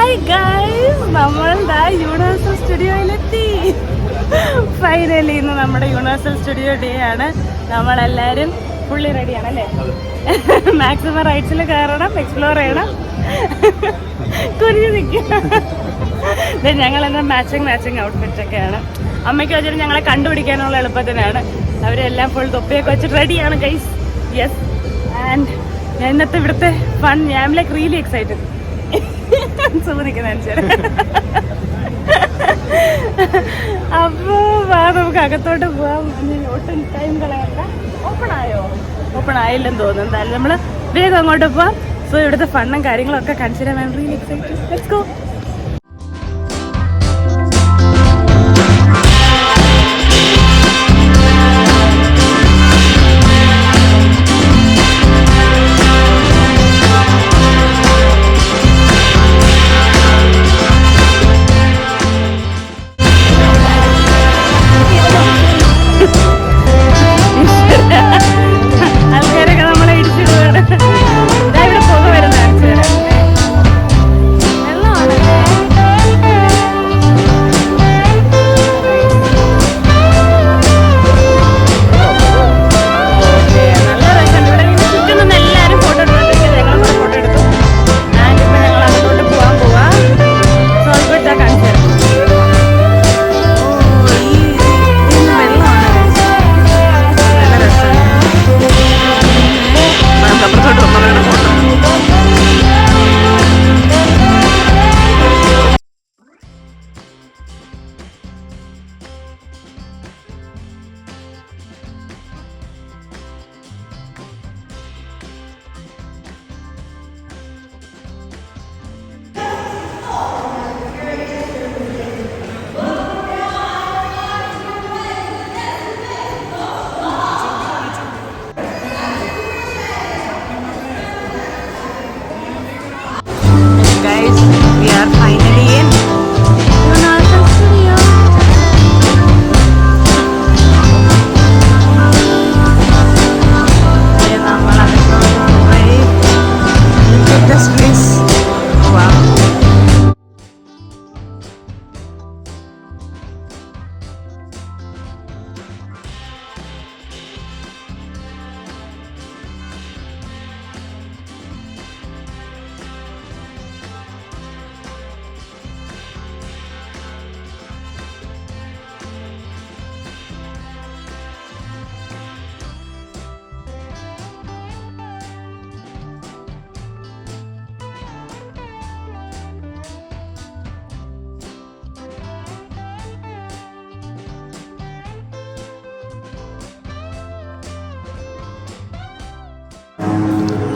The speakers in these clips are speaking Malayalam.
ഹായ് ഗൈസ്, നമ്മൾ യൂണിവേഴ്സൽ സ്റ്റുഡിയോയിലെത്തി. ഫൈനലി ഇന്ന് നമ്മുടെ യൂണിവേഴ്സൽ സ്റ്റുഡിയോ ഡേ ആണ്. നമ്മളെല്ലാവരും ഫുള്ളി റെഡിയാണ് അല്ലേ? മാക്സിമം റൈറ്റ്സിൽ കയറണം, എക്സ്പ്ലോർ ചെയ്യണം, കുരിഞ്ഞു നിൽക്കുക. ഞങ്ങളെന്താ മാച്ചിങ് ഔട്ട്ഫിറ്റ് ഒക്കെയാണ്. അമ്മയ്ക്ക് വെച്ചിട്ട് ഞങ്ങളെ കണ്ടുപിടിക്കാനുള്ള എളുപ്പത്തിനാണ്. അവരെല്ലാം ഫുൾ തൊപ്പിയൊക്കെ വെച്ചിട്ട് റെഡിയാണ് ഗൈസ്. യെസ്, ആൻഡ് ഞാൻ ഇന്നത്തെ ഇവിടുത്തെ ഫൺ, ഞാൻ ലൈക്ക് റിയലി എക്സൈറ്റഡ്. സൂചിക്കുന്ന അപ്പോൾ നമുക്ക് അകത്തോട്ട് പോവാം. ഒട്ടും ടൈം കളയണ്ട. ഓപ്പൺ ആയില്ലെന്ന് തോന്നുന്നു. എന്തായാലും നമ്മൾ വേഗം അങ്ങോട്ട് പോവാം. സോ ഇവിടുത്തെ ഫണ്ണും കാര്യങ്ങളൊക്കെ കൺസിഡർ ചെയ്യാൻ റിയലി എക്സൈറ്റഡ്. Let's go.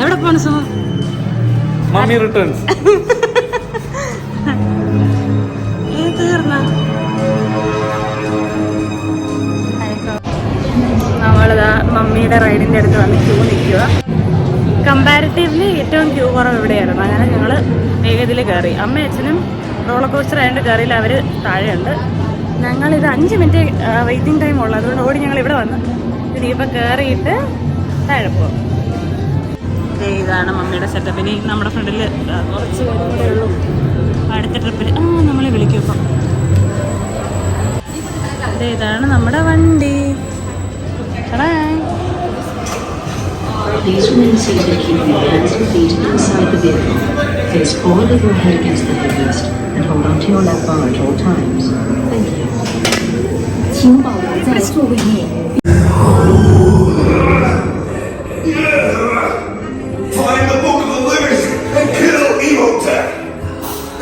എവിടെ പോണു സുമ? Mummy returns. തീർന്ന നമ്മളിതാ മമ്മിയുടെ റൈഡിൻ്റെ അടുത്ത് വന്ന് ക്യൂ നിൽക്കുക. കമ്പാരിറ്റീവ്ലി ഏറ്റവും ക്യൂ കുറവ് ഇവിടെയായിരുന്നു. അങ്ങനെ ഞങ്ങൾ വേഗത്തിൽ കയറി. അമ്മയും അച്ഛനും റോളർ കോസ്റ്റർ ആയതുകൊണ്ട് കയറിയില്ല, അവർ താഴെയുണ്ട്. ഞങ്ങളിത് 5 മിനിറ്റ് വെയിറ്റിംഗ് ടൈം ഉള്ളൂ. അതുകൊണ്ട് ഓടി ഞങ്ങൾ ഇവിടെ വന്ന് ഇനിയിപ്പോൾ കയറിയിട്ട് താഴെ പോകും. ഇതാണ് മമ്മിയുടെ സെറ്റപ്പ്. ഇനി നമ്മുടെ ഫ്രണ്ടിൽ കുറച്ച് കൂടെ ഉള്ളൂ. അടുത്ത ട്രിപ്പിൽ നമ്മളെ വിളിക്കും. ഇപ്പം ഇതാണ് നമ്മുടെ വണ്ടി. Please remain seated and keep your hands and feet inside the vehicle. Face forward with your head against the headrest and hold on to your lap bar at all times. Thank you. 请保留在座位内。 Find the Book of the Living and kill Emotep.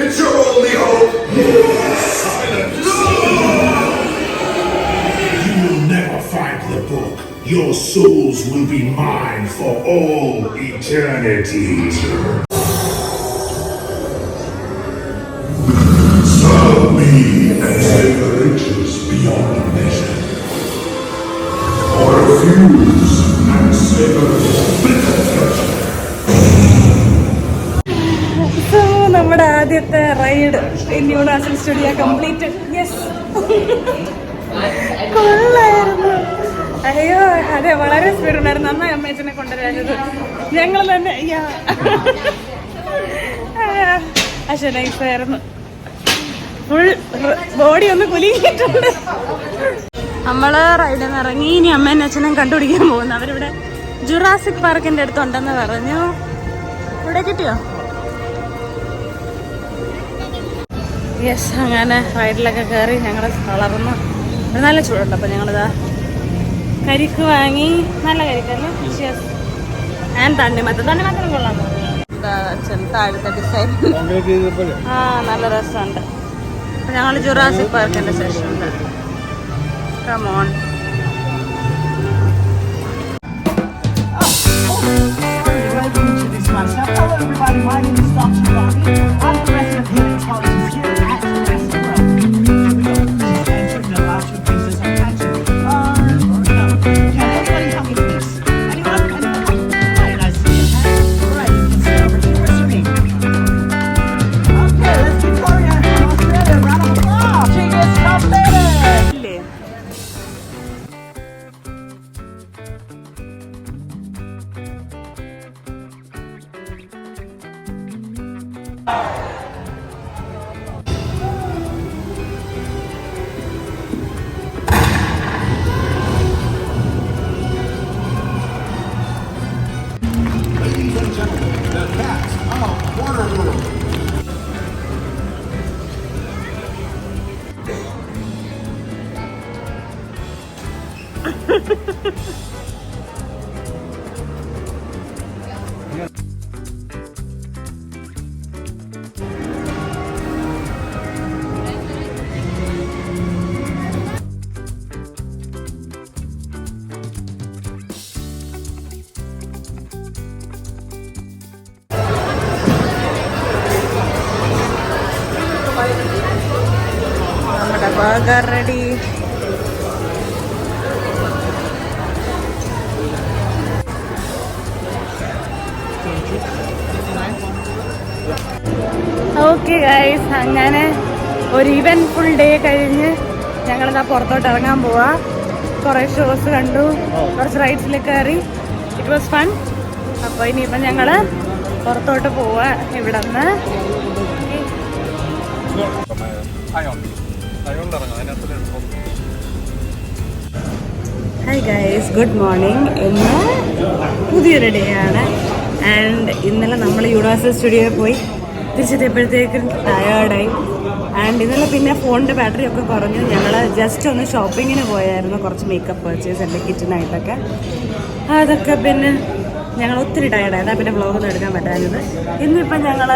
It's your only hope. Silence. You will never find the book. Your souls will be mine for all eternity. Serve me and take the riches beyond measure. Or refuse and savor bitter treasure. നമ്മുടെ ആദ്യത്തെ ride in universal studio completed. Yes, കൊള്ളായിരുന്നു. അയ്യോ അതെ, വളരെ സ്പീഡ് ഉണ്ടായിരുന്നു. നന്നായി അമ്മേച്ചനെ കൊണ്ടുവരാഞ്ഞത്. ഞങ്ങൾ തന്നെ പക്ഷെ നൈസായിരുന്നു. ഫുൾ ബോഡി ഒന്ന് കുലുങ്ങിയിട്ടുണ്ട്. നമ്മള് റൈഡിൽ നിന്ന് ഇറങ്ങി. ഇനി അമ്മേനും അച്ഛനും കണ്ടുപിടിക്കാൻ പോകുന്നു. അവരിവിടെ ജുറാസിക് പാർക്കിന്റെ അടുത്തുണ്ടെന്ന് പറഞ്ഞു. ഇവിടെ കിട്ടിയോ? യെസ്, അങ്ങനെ റൈഡിലൊക്കെ കയറി ഞങ്ങൾ തളർന്നു. നല്ല ചൂടുണ്ട്. അപ്പം ഞങ്ങളിതാ കരിക്ക് വാങ്ങി. നല്ല കരിക്കല്ലേ? യെസ്. ഞാൻ തണ്ണിമത്തനും കൊള്ളാം. അച്ഛൻ താഴത്തെ ഡിസൈൻ. ആ, നല്ല രസമുണ്ട്. അപ്പം ഞങ്ങൾ ജുറാസിക് പാർക്കിന്റെ ശേഷമുണ്ട്. Come on. Hello everybody, my name is Dr. Bobby. I'm the resident paleontologist here at Jurassic World. Here we go. And the last two pieces of action are, no. Can anybody help me please? Anyone? Right, I see your hand. Right, you can sit over here with me. Okay, let's get Victoria from Australia. Round of applause. She gets completed. നമ്മുടെ ബർഗർ റെഡി. ഓക്കെ ഗൈസ്, അങ്ങനെ ഒരു ഈവൻ ഫുൾ ഡേ കഴിഞ്ഞ് ഞങ്ങളിതാ പുറത്തോട്ട് ഇറങ്ങാൻ പോവാ. കുറേ ഷോസ് കണ്ടു, കുറച്ച് റൈഡ്സിൽ കയറി. It was fun. അപ്പോൾ ഇനിയിപ്പം ഞങ്ങൾ പുറത്തോട്ട് പോവാ ഇവിടെ നിന്ന്. Hi guys, good morning. ഇന്ന് പുതിയൊരു ഡേ ആണ്. ആൻഡ് ഇന്നലെ നമ്മൾ യൂണിവേഴ്സൽ സ്റ്റുഡിയോയിൽ പോയി തിരിച്ചെത്തിയപ്പോഴത്തേക്കും ടയേർഡായി. ആൻഡ് ഇന്നലെ പിന്നെ ഫോണിൻ്റെ ബാറ്ററി ഒക്കെ കുറഞ്ഞു. ഞങ്ങൾ ജസ്റ്റ് ഒന്ന് ഷോപ്പിങ്ങിന് പോയായിരുന്നു, കുറച്ച് മേക്കപ്പ് പർച്ചേസ് എൻ്റെ കിച്ചനായിട്ടൊക്കെ. അതൊക്കെ പിന്നെ ഞങ്ങൾ ഒത്തിരി ടയേർഡായി. അതാ പിന്നെ വ്ളോഗൊന്നും എടുക്കാൻ പറ്റാഞ്ഞത്. ഇന്നിപ്പം ഞങ്ങൾ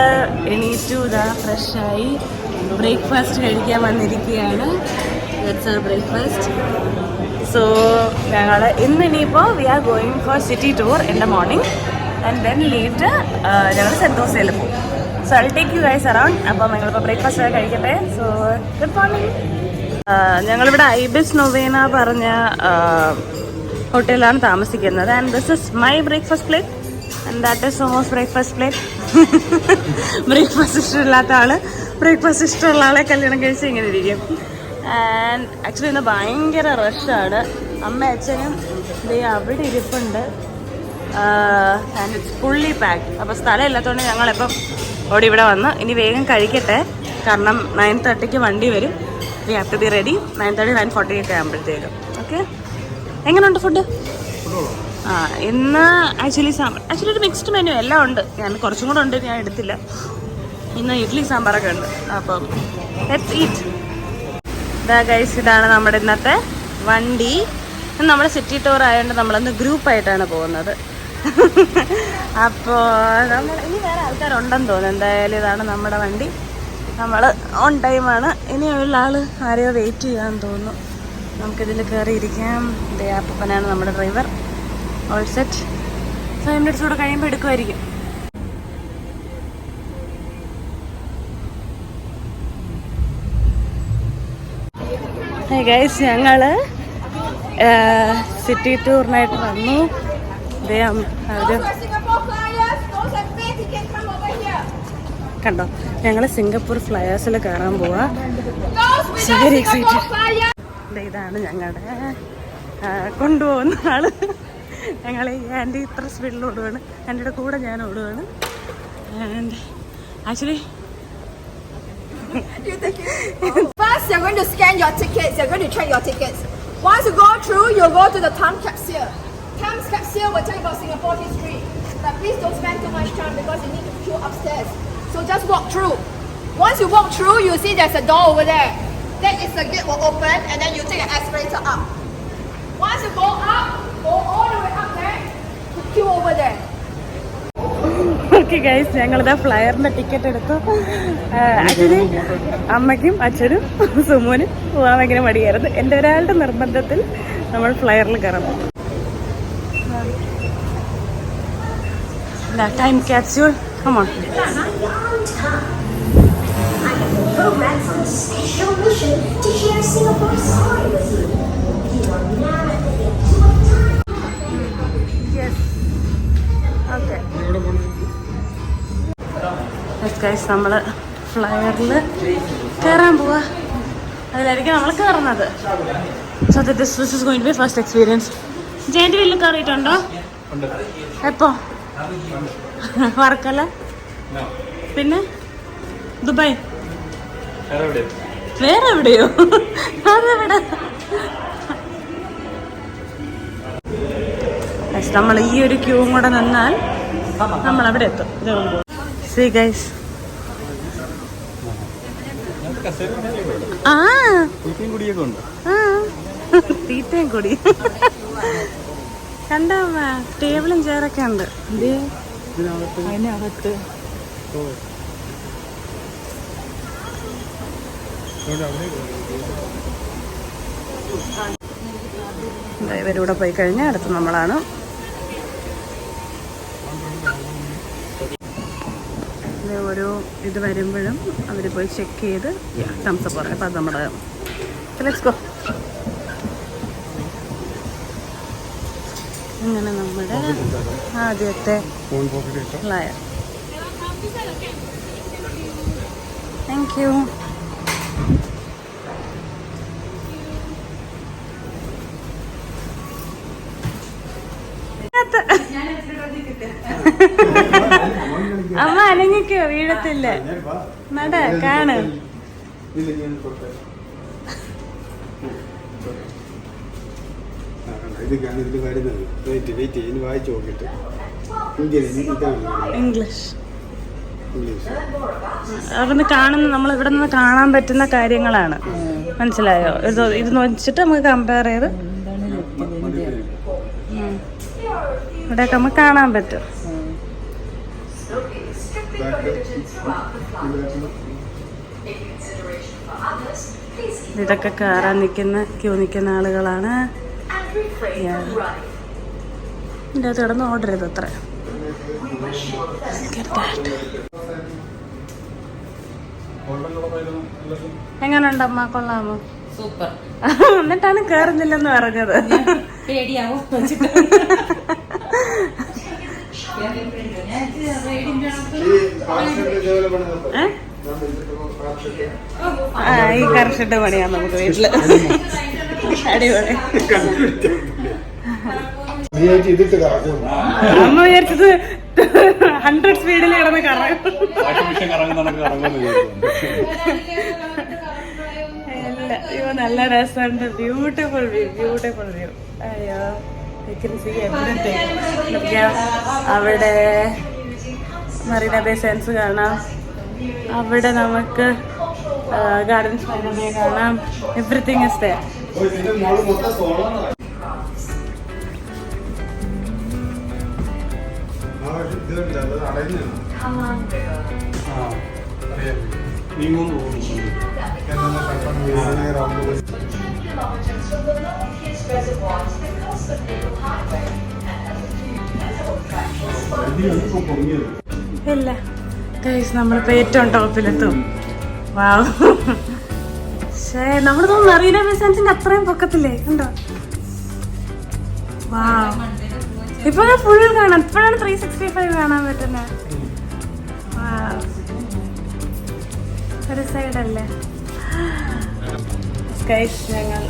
എണീറ്റു, ഇതാ ഫ്രഷായി ബ്രേക്ക്ഫാസ്റ്റ് കഴിക്കാൻ വന്നിരിക്കുകയാണ്. That's our breakfast. സോ ഞങ്ങൾ ഇനിയിപ്പോൾ we are going for city tour in the morning and then late ഞങ്ങൾ സെന്തോസയിൽ പോകും. So I take you guys around. അപ്പം ഞങ്ങളിപ്പോൾ ബ്രേക്ക്ഫാസ്റ്റ് ഒക്കെ കഴിക്കട്ടെ. So good morning. ഞങ്ങളിവിടെ ഐബിസ് നൊവേന പറഞ്ഞ ഹോട്ടലിലാണ് താമസിക്കുന്നത്. And this is my breakfast plate and that is സോമോസ് ബ്രേക്ക്ഫാസ്റ്റ് പ്ലേറ്റ്. ബ്രേക്ക്ഫാസ്റ്റ് ഇഷ്ടമില്ലാത്ത ആൾ ബ്രേക്ക്ഫാസ്റ്റ് ഇഷ്ടമുള്ള ആളെ കല്യാണം കഴിച്ച് ഇങ്ങനെ ഇരിക്കും. ആൻഡ് ആക്ച്വലി ഇന്ന് ഭയങ്കര റഷാണ്. അമ്മ അച്ഛനും ദേ അവിടെ ഇരിപ്പുണ്ട്. And it's fully packed. അപ്പോൾ സ്ഥലം ഇല്ലാത്തതുകൊണ്ട് ഞങ്ങളിപ്പം ഓടി ഇവിടെ വന്ന് ഇനി വേഗം കഴിക്കട്ടെ. കാരണം 9:30 വണ്ടി വരും. We have to be ready 9:30 9:40 ഒക്കെ ആകുമ്പോഴത്തേക്കും. ഓക്കെ, എങ്ങനെയുണ്ട് ഫുഡ്? ഇന്ന് ആക്ച്വലി ഒരു മിക്സ്ഡ് മെനു എല്ലാം ഉണ്ട്. ഞാൻ കുറച്ചും കൂടെ ഉണ്ട്, ഞാൻ എടുത്തില്ല. ഇന്ന് ഇഡ്ഡലി സാമ്പാറൊക്കെ ഉണ്ട്. അപ്പം ലെറ്റ്സ് ഈറ്റ്. ഇതാ ഗൈസ്, ഇതാണ് നമ്മുടെ ഇന്നത്തെ വണ്ടി. നമ്മുടെ സിറ്റി ടൂർ ആയതുകൊണ്ട് നമ്മളന്ന് ഗ്രൂപ്പായിട്ടാണ് പോകുന്നത്. അപ്പോൾ നമ്മൾ ഇനി വേറെ ആൾക്കാരുണ്ടെന്ന് തോന്നുന്നു. എന്തായാലും ഇതാണ് നമ്മുടെ വണ്ടി. നമ്മൾ ഓൺ ടൈമാണ്. ഇനിയുള്ള ആൾ ആരെയോ വെയിറ്റ് ചെയ്യാൻ തോന്നുന്നു. നമുക്കിതിൽ കയറിയിരിക്കാം. ദേ അപ്പനാണ് നമ്മുടെ ഡ്രൈവർ. All set. 5 മിനിറ്റ്സ് കൂടെ കഴിയുമ്പോൾ എടുക്കുമായിരിക്കും. ഹായ് ഗൈസ്, ഞങ്ങൾ സിറ്റി ടൂറിനായിട്ട് വന്നു. കണ്ടോ, ഞങ്ങൾ സിംഗപ്പൂർ ഫ്ലയേഴ്സിൽ കയറാൻ പോവാ. Very excited. ഇതാണ് ഞങ്ങളുടെ കൊണ്ടുപോകുന്ന ആള്. ഞങ്ങൾ ഈ ആൻറ്റി ഇത്ര സ്പീഡിൽ ഓടുകയാണ്. ആൻറ്റിയുടെ കൂടെ ഞാൻ ഓടുകയാണ്. And actually First, you're going to scan your tickets. You're going to check your tickets. Once you go through, you'll go to the time capsule. Time capsule will tell you about Singapore history. But please don't spend too much time because you need to queue upstairs. So just walk through. Once you walk through, you see there's a door over there. That is the gate will open, and then you take an escalator up. Once you go up, go all the way up there to queue over there. Okay guys, ഞങ്ങളിതാ ഫ്ലയറിന്റെ ടിക്കറ്റ് എടുത്തു. ആക്ച്വലി അമ്മയ്ക്കും അച്ഛനും സുമോനും പോകാൻ ഭയങ്കര മടിയായിരുന്നു. എൻ്റെ ഒരാളുടെ നിർബന്ധത്തിൽ നമ്മൾ ഫ്ലയറിൽ കയറണം. Time capsule, come on. Programs on a special mission to share Singapore's story with you. You are navigating to a time. Yes. Okay. Yes guys, നമ്മൾ ഫ്ലയറിൽ കയറാൻ പോവാ. അതിലായിരിക്കും നമ്മൾ കയറുന്നത്. So this is going to be first experience. Giant വീലിൽ കയറിയിട്ടുണ്ടോ? എപ്പോ? വർക്കല, പിന്നെ ദുബായ്, വേറെ എവിടെയോ? അതെവിടെ? നമ്മൾ ഈ ഒരു ക്യൂവും കൂടെ നിന്നാൽ നമ്മൾ അവിടെ എത്തും. See guys. ആ തീറ്റയും കൂടി കണ്ടോ? ടേബിളും ചെയറൊക്കെ ഉണ്ട് അതിനകത്ത്. ഇവരൂടെ പോയി കഴിഞ്ഞാൽ അടുത്ത് നമ്മളാണ്. ഓരോ ഇത് വരുമ്പോഴും അവർ പോയി ചെക്ക് ചെയ്ത് തംസപ്പ് പറയും. അപ്പം അത് നമ്മുടെ ലെറ്റ്സ് ഗോ. അങ്ങനെ നമ്മുടെ ആദ്യത്തെ ഫ്ലയർ. Thank you. അമ്മ അനങ്ങിക്കോ, വീഴത്തില്ല. നട കാണ്. ഇംഗ്ലീഷ് അവിടുന്ന് കാണുന്ന, നമ്മൾ ഇവിടെ നിന്ന് കാണാൻ പറ്റുന്ന കാര്യങ്ങളാണ്. മനസ്സിലായോ? ഇത് നോക്കിച്ചിട്ട് നമുക്ക് കമ്പയർ ചെയ്ത് ഇവിടെയൊക്കെ നമുക്ക് കാണാൻ പറ്റും. ഇതൊക്കെ കയറാൻ ക്യൂ നിൽക്കുന്ന ആളുകളാണ്. ഇതിൻ്റെ അകത്ത് കിടന്ന് ഓർഡർ ചെയ്ത് അത്ര. എങ്ങനെയുണ്ടമ്മ? കൊള്ളാമോ? സൂപ്പർ. എന്നിട്ടാണ് കയറുന്നില്ലെന്ന് പറഞ്ഞത്. പേടിയാവോ? ഈ കർഷന്റെ പണിയാ നമുക്ക് വീട്ടില്. അടിപൊളി. അമ്മ വിചാരിച്ചത് 100 സ്പീഡിൽ കിടന്ന് കറങ്ങും. അയ്യോ നല്ല രസമുണ്ട്. Beautiful view, beautiful view. അയ്യോ അവിടെ മറീന ബേ സെൻസ് കാണാം. അവിടെ നമുക്ക് ഗാർഡൻസ് കാണാം. Everything is there. ഇല്ല ഗൈസ്, നമ്മളിപ്പോ ഏറ്റവും ടോപ്പിലെത്തും. വാവ്. പക്ഷേ നമ്മുടെ മറീന ബേ സാൻഡ്സിന്റെ അത്രയും പൊക്കത്തില്ലേ? ഉണ്ടോ? വാവ്. ഇപ്പൊ ഫുൾ കാണാം. ഇപ്പോഴാണ് 365 കാണാൻ പറ്റുന്നത്. ഒരു സൈഡല്ലേ ഗൈസ്. ഞങ്ങൾ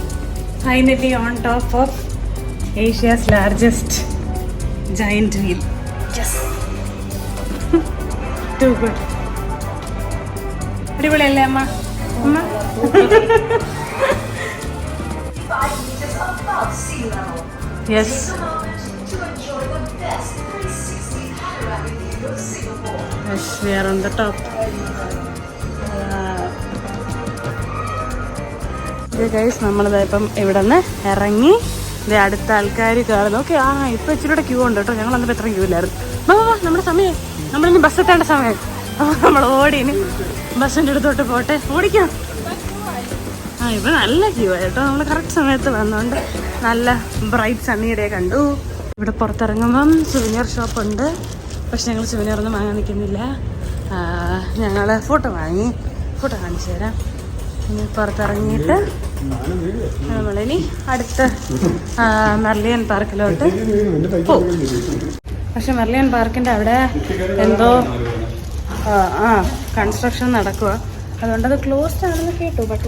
finally on top of Asia's largest giant wheel. Yes. Too good. അടിപൊളിയല്ലേ അമ്മ? അമ്മ 5 meters above sea level. Yes. Take a moment to enjoy the best 360 panoramic view of Singapore. Yes, we are on the top. Guys, നമ്മളിതാ ഇപ്പം ഇവിടെ നിന്ന് ഇറങ്ങി ഇത് അടുത്ത ആൾക്കാർ കയറുന്നു. ഓക്കെ, ഇപ്പം ഇച്ചിരി ക്യൂ ഉണ്ട് കേട്ടോ. ഞങ്ങൾ അന്നപ്പോൾ എത്ര ക്യൂ ഇല്ലായിരുന്നു. നമ്മുടെ സമയം, നമ്മളിനി ബസ് എത്തേണ്ട സമയം. അപ്പോൾ നമ്മൾ ഓടിനി ബസ്സിൻ്റെ അടുത്തോട്ട് പോട്ടെ. ഓടിക്കാം. ഇപ്പം നല്ല ക്യൂ ആയി കേട്ടോ. നമ്മൾ കറക്റ്റ് സമയത്ത് വന്നുകൊണ്ട് നല്ല ബ്രൈറ്റ് സണ്ണിയുടെ കണ്ടു. ഇവിടെ പുറത്തിറങ്ങുമ്പം സുവനിയർ ഷോപ്പുണ്ട്. പക്ഷെ ഞങ്ങൾ സുവനിയർ ഒന്നും വാങ്ങാൻ നിൽക്കുന്നില്ല. ഞങ്ങൾ ഫോട്ടോ കാണിച്ചു തരാം. ഇനി പുറത്തിറങ്ങിയിട്ട് നമ്മളിനി അടുത്ത മെർലിയൻ പാർക്കിലോട്ട് പോകും. പക്ഷെ മെർലിയൻ പാർക്കിൻ്റെ അവിടെ എന്തോ കൺസ്ട്രക്ഷൻ നടക്കുക. അതുകൊണ്ട് അത് ക്ലോസ്ഡ് ആണെന്ന് കേട്ടു. ബട്ട്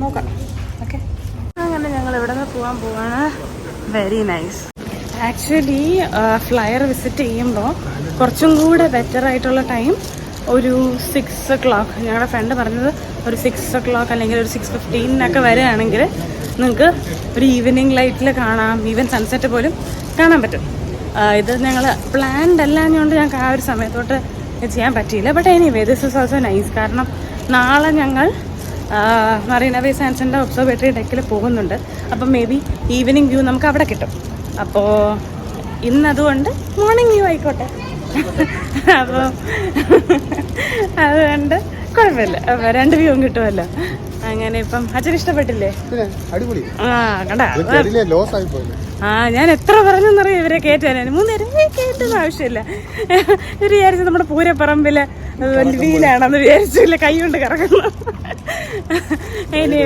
നോക്കാം. ഓക്കെ, അങ്ങനെ ഞങ്ങൾ ഇവിടെ നിന്ന് പോകാൻ പോവാണ്. Very nice. Actually Flyer visit ചെയ്യുമ്പോൾ കുറച്ചും കൂടെ ബെറ്റർ ആയിട്ടുള്ള ടൈം ഒരു 6 o'clock. ഞങ്ങളുടെ ഫ്രണ്ട് പറഞ്ഞത് ഒരു 6 o'clock അല്ലെങ്കിൽ ഒരു 6:15 വരികയാണെങ്കിൽ നിങ്ങൾക്ക് ഒരു ഈവനിങ് ലൈറ്റിൽ കാണാം. ഈവൻ സൺസെറ്റ് പോലും കാണാൻ പറ്റും. ഇത് ഞങ്ങൾ പ്ലാൻഡ് അല്ലാഞ്ഞുകൊണ്ട് ഞങ്ങൾക്ക് ആ ഒരു സമയത്തോട്ട് ചെയ്യാൻ പറ്റിയില്ല. But anyway this is also nice. കാരണം നാളെ ഞങ്ങൾ മറീന ബേ സാൻഡ്സിൻ്റെ ഒബ്സർവേറ്ററി ഡെക്കിൽ പോകുന്നുണ്ട്. അപ്പം മേ ബി ഈവനിങ് വ്യൂ നമുക്ക് അവിടെ കിട്ടും. അപ്പോൾ ഇന്നതുകൊണ്ട് മോർണിംഗ് വ്യൂ ആയിക്കോട്ടെ. അപ്പോൾ അതുകൊണ്ട് കുഴപ്പമില്ല. അപ്പോൾ 2 വ്യൂവും കിട്ടുമല്ലോ. അങ്ങനെ ഇപ്പം അച്ഛൻ ഇഷ്ടപ്പെട്ടില്ലേ? ഞാൻ എത്ര പറഞ്ഞെന്നറിയാം ഇവരെ കയറ്റാൻ. 3 നേരം കയറ്റുന്ന ആവശ്യമില്ല. ഇവർ വിചാരിച്ചു നമ്മുടെ പൂരപ്പറമ്പില് വീലാണെന്ന് വിചാരിച്ചില്ല. കൈ കൊണ്ട് കറങ്ങുന്നു. ഇനി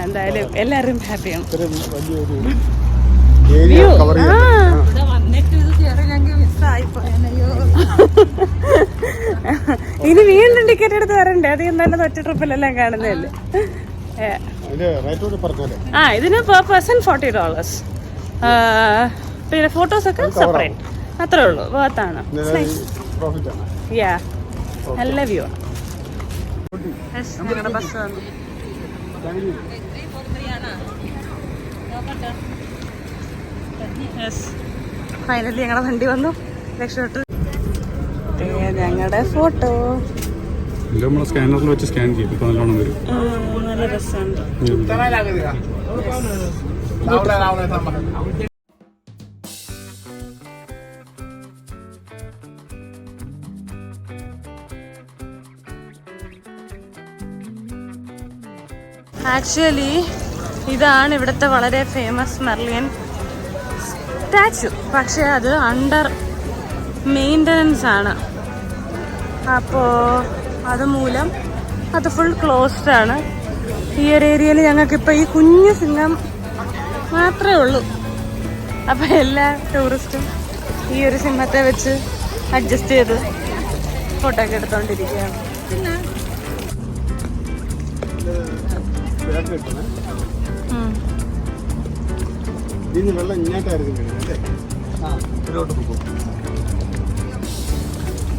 എന്തായാലും എല്ലാവരും ഹാപ്പിയാണ്. ഇനി വീണ്ടും ടിക്കറ്റ് എടുത്ത് വരണ്ടേ? അത് എന്തായാലും ഒറ്റ ട്രിപ്പിലെല്ലാം കാണുന്നതല്ലേ. ഇതിന് പെർ പേഴ്സൺ $40. പിന്നെ ഫോട്ടോസൊക്കെ സെപ്പറേറ്റ്. അത്രേ ഉള്ളൂ. വേർത്താണ്. നല്ല വ്യൂ ആണ്. ഞങ്ങളുടെ ബസ് വന്നു. ഫൈനലി ഞങ്ങളുടെ വണ്ടി വന്നു. രക്ഷപ്പെട്ടു. ഞങ്ങളുടെ ഫോട്ടോ നമ്മളെ സ്കാനറിൽ വെച്ച് സ്കാൻ ചെയ്യും. ഇപ്പൊ നല്ലോണം വരും. നല്ല രസമുണ്ട്. ആക്ച്വലി ഇതാണ് ഇവിടുത്തെ വളരെ ഫേമസ് മെർലിയൻ സ്റ്റാച്ചു. പക്ഷേ അത് അണ്ടർ മെയിൻ്റനൻസ് ആണ്. അപ്പോൾ അതുമൂലം അത് ഫുൾ ക്ലോസ്ഡ് ആണ്. ഈ ഒരു ഏരിയയിൽ ഞങ്ങൾക്കിപ്പോൾ ഈ കുഞ്ഞു സിംഹം മാത്രമേ ഉള്ളൂ. അപ്പോൾ എല്ലാ ടൂറിസ്റ്റും ഈ ഒരു സിംഹത്തെ വെച്ച് അഡ്ജസ്റ്റ് ചെയ്ത് ഫോട്ടോ ഒക്കെ എടുത്തുകൊണ്ടിരിക്കുകയാണ്.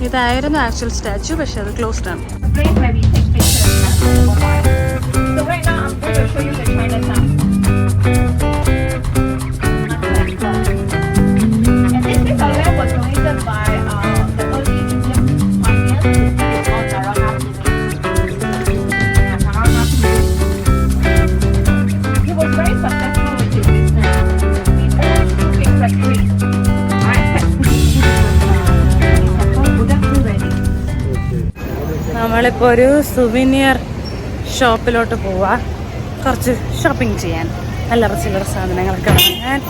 ഇതായിരുന്നു ആക്ച്വൽ സ്റ്റാച്ചു. പക്ഷെ അത് ക്ലോസ്ഡ് ആണ്. നമ്മളിപ്പോൾ ഒരു സുവനിയർ ഷോപ്പിലോട്ട് പോവാ. കുറച്ച് ഷോപ്പിംഗ് ചെയ്യാൻ, അല്ലറ ചില്ലറ സാധനങ്ങളൊക്കെ വാങ്ങാൻ.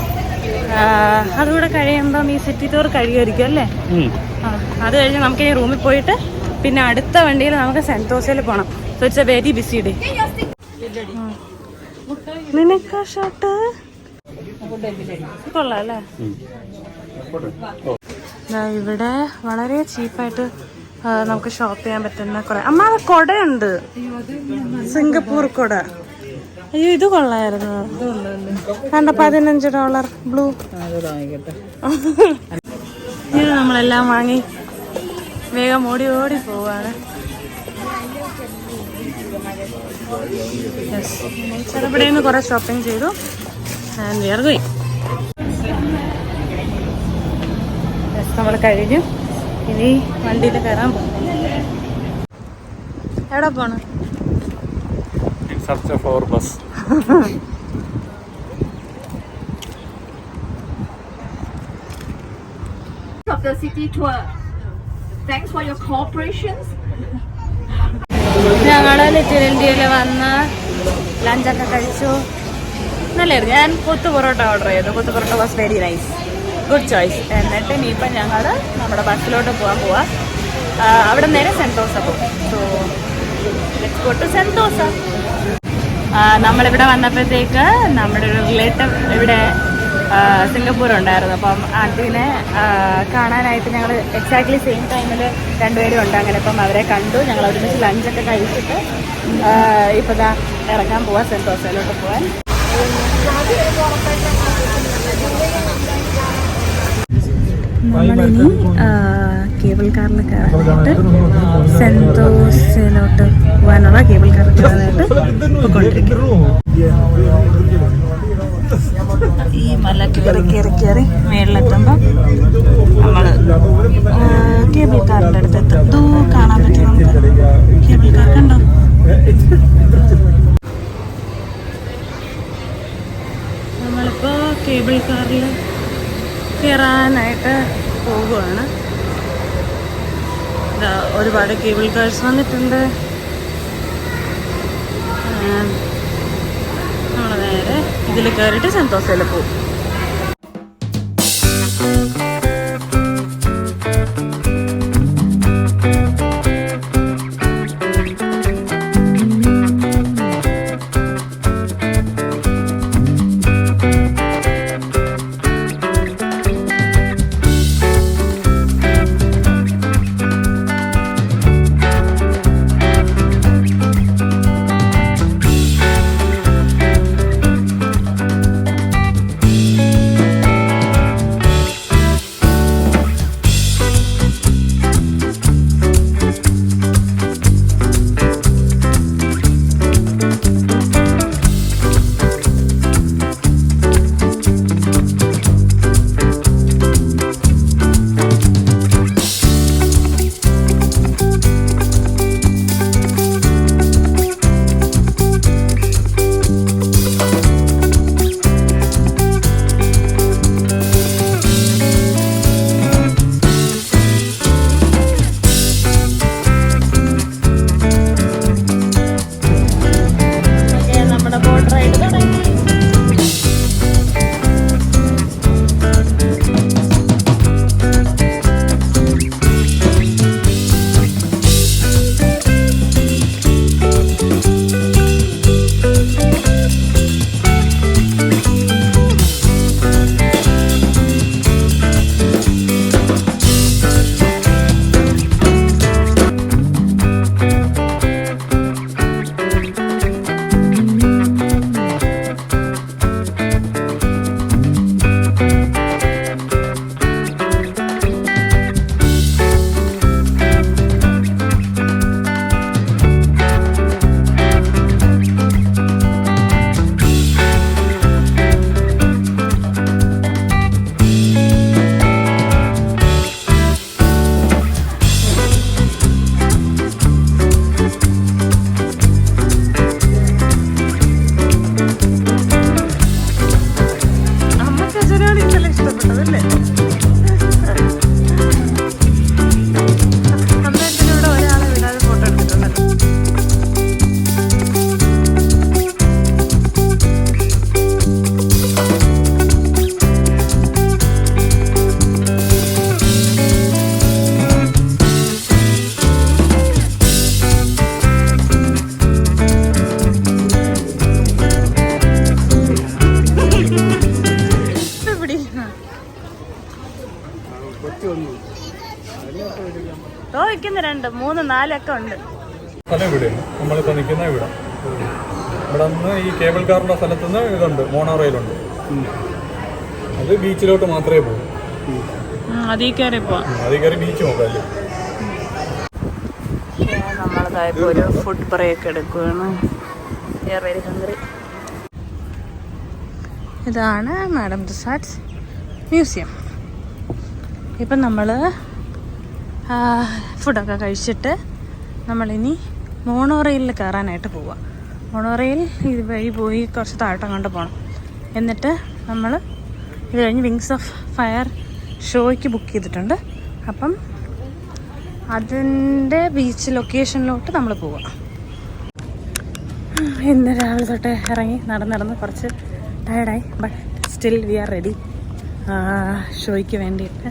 അതുകൂടെ കഴിയുമ്പം ഈ സിറ്റി ടൂർ കഴിയുമായിരിക്കും അല്ലേ? അത് കഴിഞ്ഞ് നമുക്കിനി റൂമിൽ പോയിട്ട് പിന്നെ അടുത്ത വണ്ടിയിൽ നമുക്ക് സെൻറ്റോസയിൽ പോകണം. So it's A very busy day. നിനക്ക് ഷർട്ട് കൊള്ളാം അല്ലേ? ഇവിടെ വളരെ ചീപ്പായിട്ട് നമുക്ക് ഷോപ്പ് ചെയ്യാൻ പറ്റുന്ന കുറെ. അമ്മ അത് കൊടയുണ്ട്, സിംഗപ്പൂർ കൊട. അയ്യോ ഇത് കൊള്ളായിരുന്നു. കണ്ട $15 ബ്ലൂ. ഇത് നമ്മളെല്ലാം വാങ്ങി വേഗം ഓടി ഓടി പോവാണ്. ഇവിടെ നിന്ന് കുറെ ഷോപ്പിംഗ് ചെയ്തു. And we are going. നമ്മൾ കഴിഞ്ഞു. ഇനി വണ്ടിയിൽ കയറാൻ പോകും. എവിടെ പോണം? In search of our bus. Of the city tour. Thanks for your cooperation. ഞങ്ങൾ ലിറ്റിൽ ഇന്ത്യയിൽ വന്ന് ലഞ്ചൊക്കെ കഴിച്ചു. നല്ലായിരുന്നു. ഞാൻ കൊത്തു പൊറോട്ട ഓർഡർ ചെയ്തു. കൊത്തു parotta was very nice. Good choice. എന്നിട്ട് ഇനിയിപ്പം ഞങ്ങൾ നമ്മുടെ ബസ്സിലോട്ട് പോവാം. അവിടെ നേരെ സെൻറ്റോസ പോകും. So let's go to Sentosa. നമ്മളിവിടെ വന്നപ്പോഴത്തേക്ക് നമ്മുടെ ഒരു റിലേറ്റീവ് ഇവിടെ സിംഗപ്പൂർ ഉണ്ടായിരുന്നു. അപ്പം അതിനെ കാണാനായിട്ട് ഞങ്ങൾ എക്സാക്ട്ലി സെയിം ടൈമിൽ രണ്ടുപേരും ഉണ്ട്. അങ്ങനെ ഇപ്പം അവരെ കണ്ടു. ഞങ്ങൾ ഒരുമിച്ച് ലഞ്ചൊക്കെ കഴിച്ചിട്ട് ഇപ്പം ദാ ഇറങ്ങാൻ പോവാം സെൻറ്റോസയിലോട്ട് പോകാൻ. നമ്മളിനി കേബിൾ കാറിൽ കയറാനായിട്ട് സെൻറ്റോസയിലോട്ട് പോകാനുള്ള കേബിൾ കാറിൽ കയറാനായിട്ട് പോയിക്കൊണ്ടിരിക്കും. ഈ മല കയറി മേളിലെത്തുമ്പോൾ നമ്മൾ കേബിൾ കാറിൻ്റെ അടുത്തെത്തും. കാണാൻ പറ്റും നമുക്ക് കേബിൾ കാർ. കണ്ടോ? നമ്മളിപ്പോൾ കേബിൾ കാറിൽ കയറാനായിട്ട് പോകുകയാണ്. ഒരുപാട് കേബിൾ കാർസ് വന്നിട്ടുണ്ട്. നമ്മൾ നേരെ ഇതിൽ കയറിയിട്ട് സെൻറ്റോസയിൽ പോകും. വയ്ക്കുന്ന 2, 3, 4 ഒക്കെ ഉണ്ട്. സ്ഥലം ഇവിടെയാണ് നമ്മളിപ്പോൾ നിൽക്കുന്ന ഇവിടെ നിന്ന് ഈ കേബിൾ കാറിൻ്റെ സ്ഥലത്തു നിന്ന് ഇതുണ്ട്, മോണോ റെയിലുണ്ട്. അത് ബീച്ചിലോട്ട് മാത്രമേ പോകും. അതിൽ കയറി പോവാം. അതിൽ കയറി ബീച്ച് നോക്കാം അല്ലേ. അതായപ്പോൾ ഒരു ഫുഡ് ബ്രേക്ക് എടുക്കുകയാണ്. Very hungry. ഇതാണ് മാഡം തുസാഡ്സ് മ്യൂസിയം. ഇപ്പം നമ്മൾ ഫുഡൊക്കെ കഴിച്ചിട്ട് നമ്മളിനി മോണോറെയിലിൽ കയറാനായിട്ട് പോവാം. മോണോറെയിൽ ഇത് വഴി പോയി കുറച്ച് താഴോട്ട് അങ്ങോട്ട് പോകണം. എന്നിട്ട് നമ്മൾ ഇത് കഴിഞ്ഞ് വിങ്സ് ഓഫ് ഫയർ ഷോയ്ക്ക് ബുക്ക് ചെയ്തിട്ടുണ്ട്. അപ്പം അതിൻ്റെ ബീച്ച് ലൊക്കേഷനിലോട്ട് നമ്മൾ പോവാം. ഇന്ന് രാവിലെ തൊട്ട് ഇറങ്ങി നടന്ന് കുറച്ച് ടയർഡായി. But still we are ready ഷോയ്ക്ക് വേണ്ടിയിട്ട്.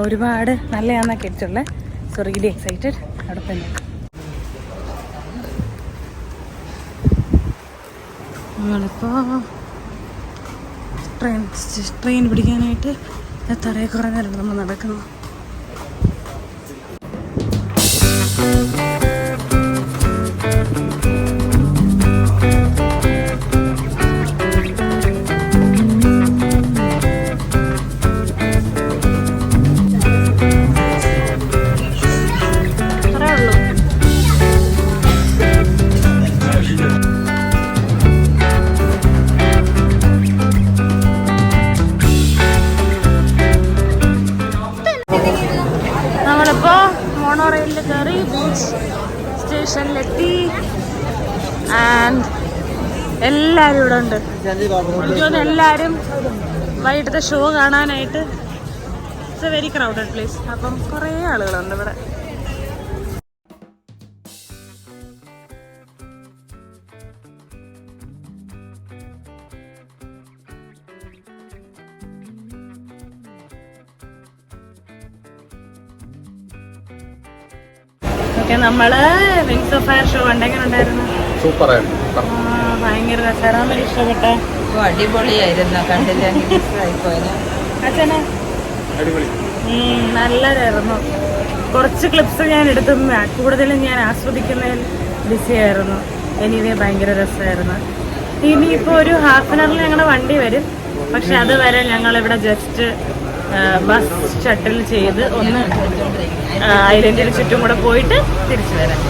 ഒരുപാട് നല്ലതാണെന്നൊക്കെ കേട്ടിട്ടുള്ളത്. So really excited. അവിടെ തന്നെ നമ്മളിപ്പോൾ ട്രെയിൻ പിടിക്കാനായിട്ട് തറയെ കുറേ നേരം നമ്മൾ നടക്കുന്നു. മോണോറെയിലിൽ കയറി ബീച്ച് സ്റ്റേഷനിലെത്തി. ആൻഡ് എല്ലാവരും ഇവിടെ ഉണ്ട്. എനിക്ക് തോന്നുന്നു എല്ലാവരും വൈകിട്ടത്തെ ഷോ കാണാനായിട്ട്. It's A very crowded place. അപ്പം കുറേ ആളുകളുണ്ട് ഇവിടെ. നമ്മള് വിങ്സ് ഓഫ് ഫയർ ഷോ കണ്ടെങ്ങനെ ഉണ്ടായിരുന്നു? സൂപ്പറായിരുന്നു. ഭയങ്കര രസകരമാണ്. ഇഷ്ടപ്പെട്ട അടിപൊളിയായിരുന്നു. കണ്ടില്ല അച്ഛനെ നല്ലതായിരുന്നു. കുറച്ച് ക്ലിപ്സ് ഞാൻ എടുത്തു. കൂടുതലും ഞാൻ ആസ്വദിക്കുന്നതിൽ ബിസി ആയിരുന്നു. എനിവേ ഭയങ്കര രസമായിരുന്നു. ഇനിയിപ്പോൾ ഒരു ഹാഫ് ആൻ അവറിൽ ഞങ്ങളുടെ വണ്ടി വരും. പക്ഷെ അതുവരെ ഞങ്ങളിവിടെ ജസ്റ്റ് ബസ് ഷട്ടിൽ ചെയ്ത് ഒന്ന് ഐലൻഡിന് ചുറ്റും കൂടെ പോയിട്ട് തിരിച്ചു വരാം.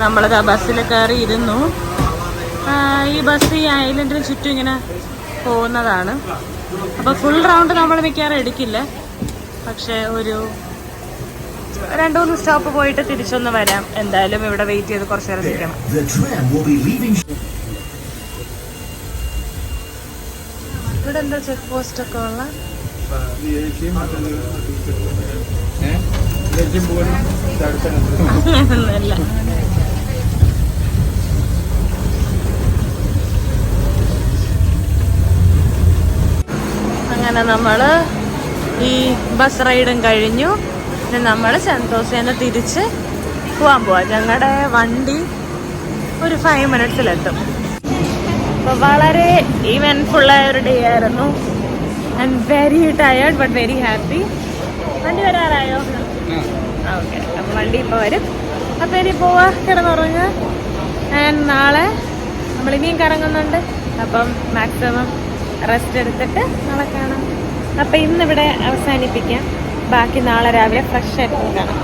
നമ്മളത് ആ ബസ്സിൽ കയറി ഇരുന്നു. ഈ ബസ് ഈ ഐലൻഡിന് ചുറ്റും ഇങ്ങനെ പോകുന്നതാണ്. അപ്പോൾ ഫുൾ റൗണ്ട് നമ്മൾ മിക്കവാറും എടുക്കില്ല. പക്ഷേ ഒരു 2-3 സ്റ്റോപ്പ് പോയിട്ട് തിരിച്ചൊന്ന് വരാം. എന്തായാലും ഇവിടെ വെയിറ്റ് ചെയ്ത് കുറച്ച് നേരം നിൽക്കണം. ഇവിടെ എന്താ ചെക്ക് പോസ്റ്റ് ഒക്കെ ഉള്ള അങ്ങനെയൊന്നുമല്ല. അങ്ങനെ നമ്മൾ ഈ ബസ് റൈഡും കഴിഞ്ഞു. നമ്മൾ സെന്തോസേന്ന് തിരിച്ച് പോകാൻ പോവാം. ഞങ്ങളുടെ വണ്ടി ഒരു 5 മിനിറ്റ്സിലെത്തും. അപ്പോൾ വളരെ ഇവൻറ്റ്ഫുള്ളായ ഒരു ഡേ ആയിരുന്നു. And very tired but very happy. വണ്ടി വരാറായോ? ഓക്കെ. അപ്പം വണ്ടി ഇപ്പോൾ വരും. അപ്പോൾ ഇനി പോവാ, കിടന്നുറങ്ങുക. ആൻഡ് നാളെ നമ്മളിനിയും കറങ്ങുന്നുണ്ട്. അപ്പം മാക്സിമം റെസ്റ്റ് എടുത്തിട്ട് നാളെ കാണാം. അപ്പം ഇന്നിവിടെ അവസാനിപ്പിക്കാം. ബാക്കി നാളെ രാവിലെ ഫ്രഷ് ആയിട്ട് കാണാം.